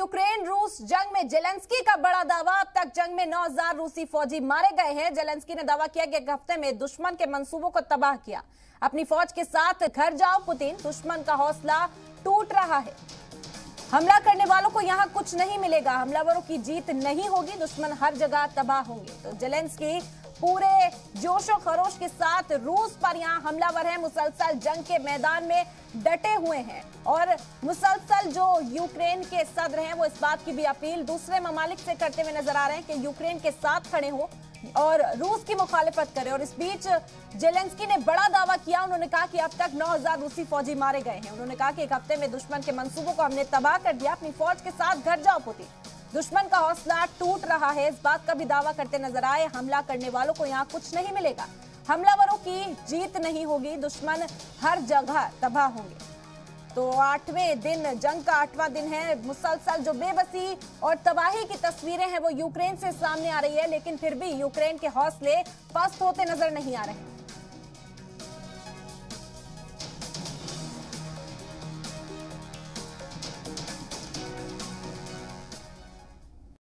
Ukraine रूस जंग में जेलेंस्की का बड़ा दावा। अब तक जंग में 9,000 रूसी फौजी मारे गए हैं। जेलेंस्की ने दावा किया कि एक हफ्ते में दुश्मन के मंसूबों को तबाह किया। अपनी फौज के साथ घर जाओ पुतिन, दुश्मन का हौसला टूट रहा है। हमला करने वालों को यहां कुछ नहीं मिलेगा, हमलावरों की जीत नहीं होगी, दुश्मन हर जगह तबाह होंगे। तो जेलेंस्की पूरे जोशो खरोश के साथ रूस पर यहां हमलावर है, मुसलसल जंग के मैदान में डटे हुए हैं और मुसलसल जो यूक्रेन के सदर हैं वो इस बात की भी अपील दूसरे ममालिक से करते हुए नजर आ रहे हैं कि यूक्रेन के साथ खड़े हो और रूस की मुखालिफत करें। और इस बीच जेलेंस्की ने बड़ा दावा किया। उन्होंने कहा कि अब तक 9,000 रूसी फौजी मारे गए हैं। उन्होंने कहा कि एक हफ्ते में दुश्मन के मंसूबों को हमने तबाह कर दिया। अपनी फौज के साथ घर जाओ पुतिन, दुश्मन का हौसला टूट रहा है। इस बात का भी दावा करते नजर आए, हमला करने वालों को यहाँ कुछ नहीं मिलेगा, हमलावरों की जीत नहीं होगी, दुश्मन हर जगह तबाह होंगे। तो 8वें दिन, जंग का 8वां दिन है। मुसलसल जो बेबसी और तबाही की तस्वीरें हैं वो यूक्रेन से सामने आ रही है, लेकिन फिर भी यूक्रेन के हौसले पस्त होते नजर नहीं आ रहे हैं।